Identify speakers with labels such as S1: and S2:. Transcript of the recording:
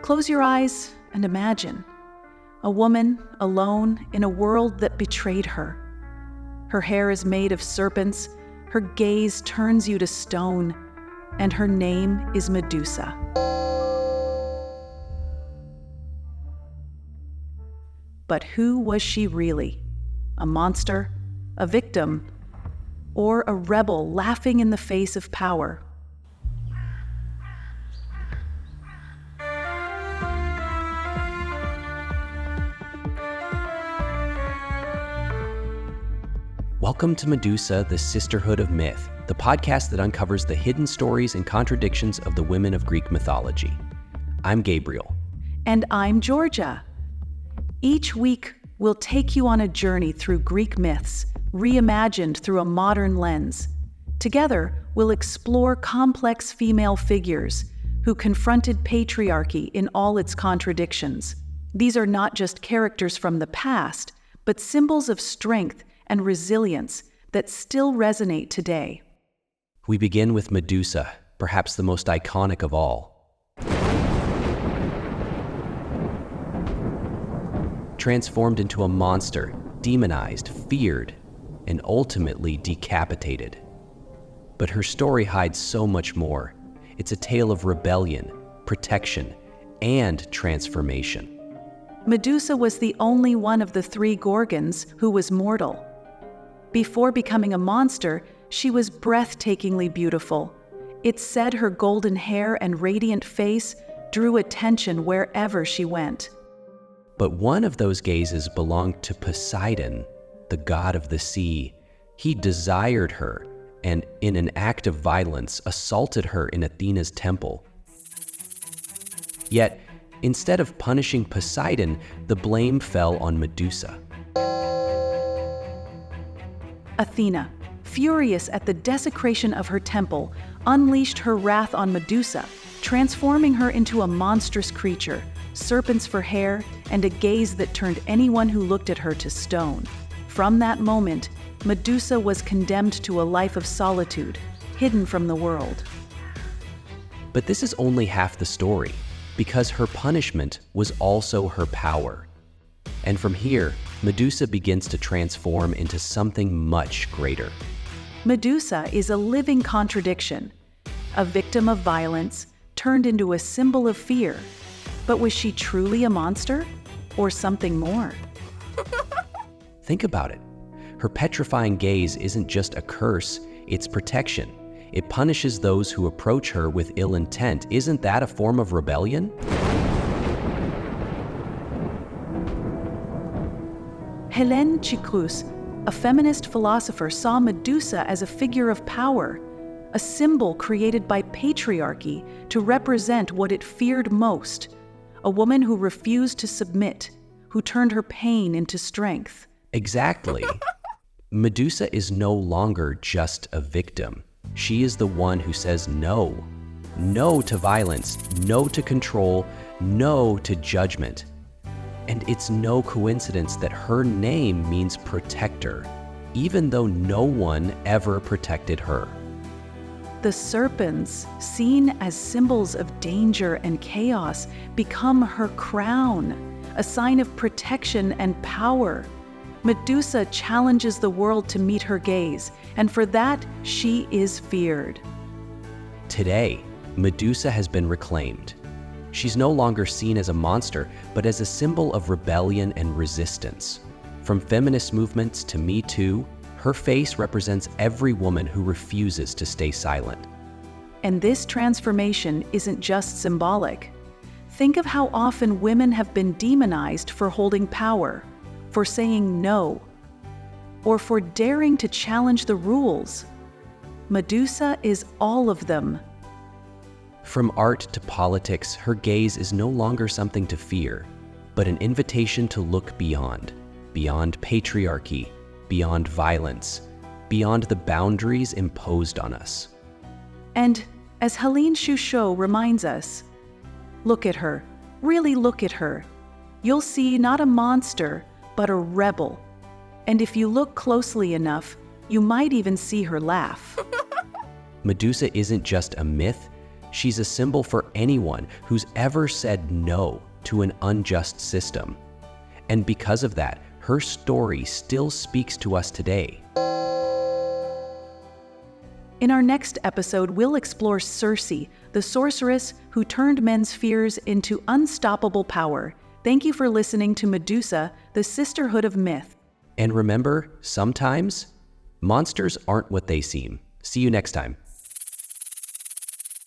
S1: Close your eyes and imagine a woman alone in a world that betrayed her. Her hair is made of serpents, her gaze turns you to stone, and her name is Medusa. But who was she really? A monster? A victim? Or a rebel laughing in the face of power?
S2: Welcome to Medusa, the Sisterhood of Myth, the podcast that uncovers the hidden stories and contradictions of the women of Greek mythology. I'm Gabriel.
S1: And I'm Georgia. Each week, we'll take you on a journey through Greek myths, reimagined through a modern lens. Together, we'll explore complex female figures who confronted patriarchy in all its contradictions. These are not just characters from the past, but symbols of strength and resilience that still resonate today.
S2: We begin with Medusa, perhaps the most iconic of all. Transformed into a monster, demonized, feared, and ultimately decapitated. But her story hides so much more. It's a tale of rebellion, protection, and transformation.
S1: Medusa was the only one of the three Gorgons who was mortal. Before becoming a monster, she was breathtakingly beautiful. It's said her golden hair and radiant face drew attention wherever she went.
S2: But one of those gazes belonged to Poseidon, the god of the sea. He desired her and, in an act of violence, assaulted her in Athena's temple. Yet, instead of punishing Poseidon, the blame fell on Medusa.
S1: Athena, furious at the desecration of her temple, unleashed her wrath on Medusa, transforming her into a monstrous creature, serpents for hair, and a gaze that turned anyone who looked at her to stone. From that moment, Medusa was condemned to a life of solitude, hidden from the world.
S2: But this is only half the story, because her punishment was also her power. And from here, Medusa begins to transform into something much greater.
S1: Medusa is a living contradiction, a victim of violence turned into a symbol of fear. But was she truly a monster, or something more?
S2: Think about it. Her petrifying gaze isn't just a curse, it's protection. It punishes those who approach her with ill intent. Isn't that a form of rebellion?
S1: Hélène Cicrus, a feminist philosopher, saw Medusa as a figure of power, a symbol created by patriarchy to represent what it feared most, a woman who refused to submit, who turned her pain into strength.
S2: Exactly. Medusa is no longer just a victim. She is the one who says no. No to violence, no to control, no to judgment. And it's no coincidence that her name means protector, even though no one ever protected her.
S1: The serpents, seen as symbols of danger and chaos, become her crown, a sign of protection and power. Medusa challenges the world to meet her gaze, and for that, she is feared.
S2: Today, Medusa has been reclaimed. She's no longer seen as a monster, but as a symbol of rebellion and resistance. From feminist movements to Me Too, her face represents every woman who refuses to stay silent.
S1: And this transformation isn't just symbolic. Think of how often women have been demonized for holding power, for saying no, or for daring to challenge the rules. Medusa is all of them.
S2: From art to politics, her gaze is no longer something to fear, but an invitation to look beyond patriarchy, beyond violence, beyond the boundaries imposed on us.
S1: And as Hélène Cicrus reminds us, look at her, really look at her. You'll see not a monster, but a rebel. And if you look closely enough, you might even see her laugh.
S2: Medusa isn't just a myth, She's a symbol for anyone who's ever said no to an unjust system. And because of that, her story still speaks to us today.
S1: In our next episode, we'll explore Circe, the sorceress who turned men's fears into unstoppable power. Thank you for listening to Medusa, the Sisterhood of Myth.
S2: And remember, sometimes monsters aren't what they seem. See you next time.